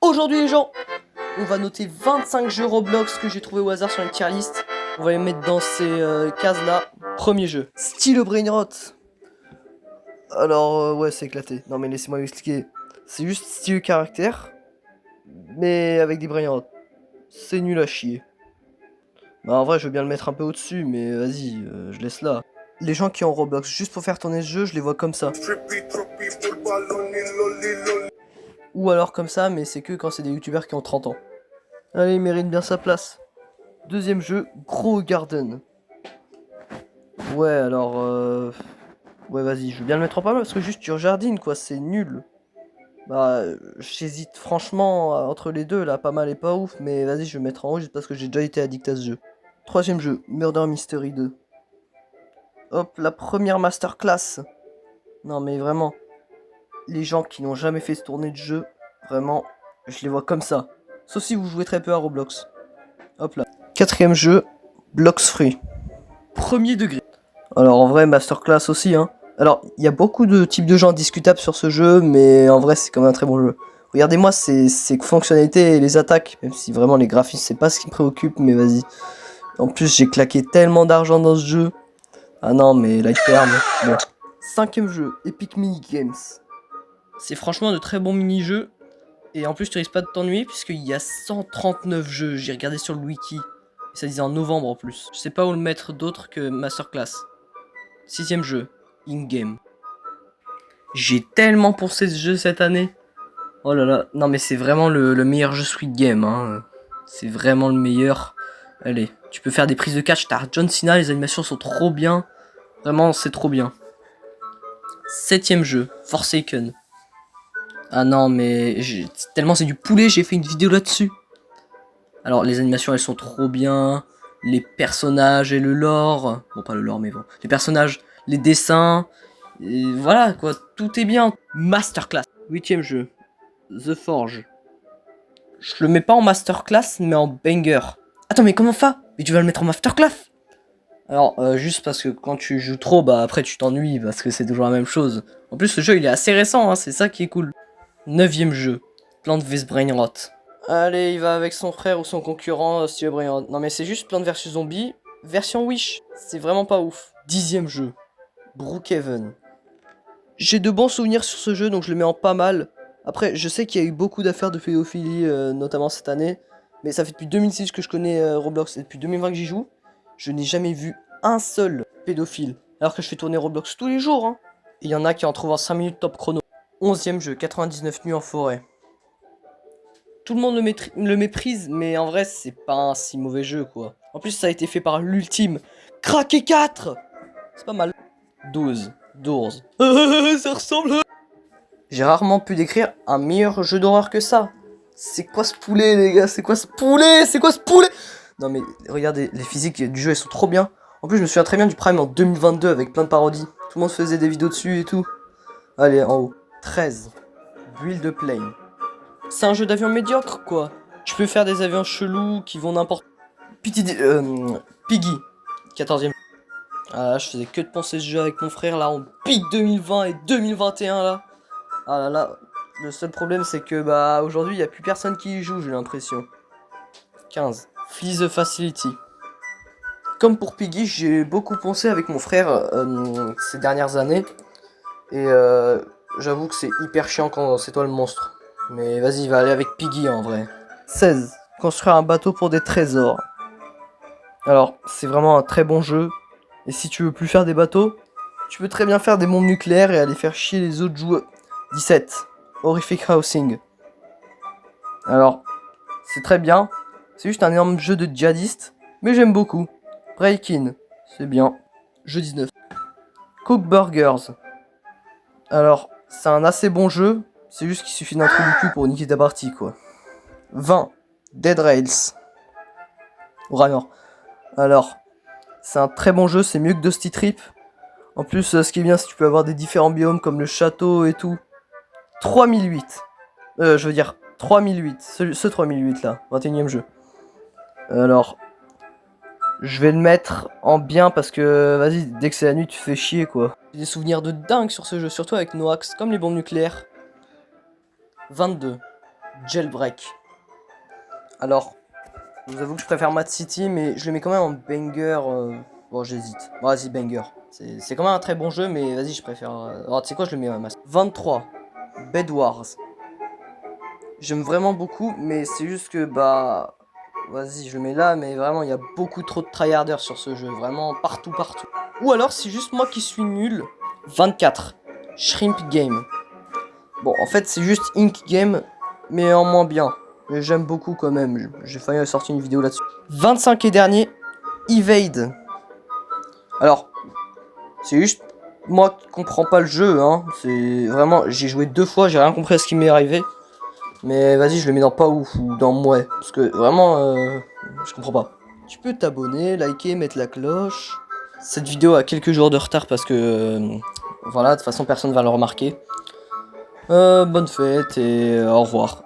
Aujourd'hui les gens, on va noter 25 jeux Roblox que j'ai trouvé au hasard sur une tier list. On va les mettre dans ces cases là. Premier jeu, Style Brain Rot. Alors ouais, c'est éclaté. Non mais laissez-moi vous expliquer. C'est juste style caractère, mais avec des brain rot. C'est nul à chier. Bah en vrai je veux bien le mettre un peu au-dessus, mais vas-y, je laisse là. Les gens qui ont Roblox juste pour faire tourner ce jeu, je les vois comme ça. Ou alors comme ça, mais c'est que quand c'est des youtubeurs qui ont 30 ans. Allez, il mérite bien sa place. Deuxième jeu, Grow Garden. Ouais, alors... Ouais, vas-y, je veux bien le mettre en pas mal, parce que juste tu jardines, quoi, c'est nul. Bah, j'hésite franchement entre les deux, là, pas mal et pas ouf, mais vas-y, je vais mettre en haut juste parce que j'ai déjà été addict à ce jeu. Troisième jeu, Murder Mystery 2. Hop, la première masterclass. Non, mais vraiment, les gens qui n'ont jamais fait se tourner de jeu, vraiment, je les vois comme ça. Sauf si vous jouez très peu à Roblox. Hop là. Quatrième jeu, Blocks Free. Premier degré. Alors en vrai, masterclass aussi, hein. Alors, il y a beaucoup de types de gens discutables sur ce jeu, mais en vrai, c'est quand même un très bon jeu. Regardez-moi ces fonctionnalités et les attaques, même si vraiment les graphismes, c'est pas ce qui me préoccupe, mais vas-y. En plus, j'ai claqué tellement d'argent dans ce jeu. Ah non, mais la hyper, bon. Cinquième jeu, Epic Mini Games. C'est franchement de très bons mini-jeux. Et en plus, tu risques pas de t'ennuyer, puisqu'il y a 139 jeux. J'ai regardé sur le wiki. Et ça disait en novembre en plus. Je sais pas où le mettre d'autre que masterclass. Sixième jeu, In-Game. J'ai tellement pensé ce jeu cette année. Oh là là, non mais c'est vraiment le meilleur jeu Squid Game, hein. C'est vraiment le meilleur. Allez, tu peux faire des prises de catch, t'as John Cena, les animations sont trop bien. Vraiment, c'est trop bien. Septième jeu, Forsaken. Ah non mais, tellement c'est du poulet, j'ai fait une vidéo là-dessus. Alors les animations elles sont trop bien. Les personnages et le lore. Bon pas le lore mais bon. Les personnages, les dessins. Et voilà quoi, tout est bien. Masterclass. Huitième jeu. The Forge. Je le mets pas en masterclass, mais en banger. Attends, mais comment ça? Mais tu vas le mettre en masterclass? Alors, juste parce que quand tu joues trop, bah après tu t'ennuies, parce que c'est toujours la même chose. En plus, ce jeu, il est assez récent, hein, c'est ça qui est cool. Neuvième jeu. Plant vs Brain Rot. Allez, il va avec son frère ou son concurrent, Style Brain Rot. Non mais c'est juste Plant vs Zombie, version Wish. C'est vraiment pas ouf. Dixième jeu. Brookhaven. J'ai de bons souvenirs sur ce jeu, donc je le mets en pas mal. Après, je sais qu'il y a eu beaucoup d'affaires de pédophilie, notamment cette année. Mais ça fait depuis 2006 que je connais Roblox et depuis 2020 que j'y joue. Je n'ai jamais vu un seul pédophile. Alors que je fais tourner Roblox tous les jours. Hein. Et il y en a qui en trouvent en 5 minutes top chrono. 11ème jeu, 99 nuits en forêt. Tout le monde le méprise, mais en vrai, c'est pas un si mauvais jeu, quoi. En plus, ça a été fait par l'ultime Craqué 4. C'est pas mal. 12. Ça ressemble. J'ai rarement pu décrire un meilleur jeu d'horreur que ça. C'est quoi ce poulet, les gars? C'est quoi ce poulet? C'est quoi ce poulet? Non mais regardez, les physiques du jeu elles sont trop bien. En plus je me souviens très bien du Prime en 2022 avec plein de parodies. Tout le monde faisait des vidéos dessus et tout. Allez, en haut. 13. Build a Plane. C'est un jeu d'avion médiocre quoi. Tu peux faire des avions chelous qui vont n'importe... Piggy. 14ème. Ah là, je faisais que de penser ce jeu avec mon frère là, on pique 2020 et 2021 là. Ah là là, le seul problème c'est que bah aujourd'hui il n'y a plus personne qui y joue, j'ai l'impression. 15. Flee the Facility. Comme pour Piggy, j'ai beaucoup pensé avec mon frère ces dernières années. Et j'avoue que c'est hyper chiant quand c'est toi le monstre. Mais vas-y, va aller avec Piggy en vrai. 16. Construire un bateau pour des trésors. Alors, c'est vraiment un très bon jeu. Et si tu veux plus faire des bateaux, tu peux très bien faire des bombes nucléaires et aller faire chier les autres joueurs. 17. Horrific Housing. Alors, c'est très bien. C'est juste un énorme jeu de djihadistes. Mais j'aime beaucoup. Break-in. C'est bien. Jeu 19. Cook Burgers. Alors, c'est un assez bon jeu. C'est juste qu'il suffit d'un trou du cul pour niquer ta partie, quoi. 20. Dead Rails. Vraiment. Alors, c'est un très bon jeu. C'est mieux que Dusty Trip. En plus, ce qui est bien, c'est que tu peux avoir des différents biomes comme le château et tout. 3008. Je veux dire 3008. Ce 3008 là. 21ème jeu. Alors, je vais le mettre en bien parce que, vas-y, dès que c'est la nuit, tu fais chier quoi. J'ai des souvenirs de dingue sur ce jeu, surtout avec Noax, comme les bombes nucléaires. 22. Jailbreak. Alors, je vous avoue que je préfère Mad City, mais je le mets quand même en banger. Bon, j'hésite. Bon, vas-y, banger. C'est quand même un très bon jeu, mais vas-y, je préfère. Alors, tu sais quoi, je le mets à Mass. 23. Bed Wars. J'aime vraiment beaucoup, mais c'est juste que, bah. Vas-y, je le mets là, mais vraiment, il y a beaucoup trop de tryharders sur ce jeu. Vraiment, partout, partout. Ou alors, c'est juste moi qui suis nul. 24. Shrimp Game. Bon, en fait, c'est juste Ink Game, mais en moins bien. Mais j'aime beaucoup quand même. J'ai failli sortir une vidéo là-dessus. 25 et dernier. Evade. Alors, c'est juste moi qui comprends pas le jeu, hein. C'est vraiment, j'ai joué 2 fois, j'ai rien compris à ce qui m'est arrivé. Mais vas-y, je le mets dans pas ouf ou dans mouais, parce que vraiment, je comprends pas. Tu peux t'abonner, liker, mettre la cloche. Cette vidéo a quelques jours de retard parce que, voilà, de toute façon personne va le remarquer. Bonne fête et au revoir.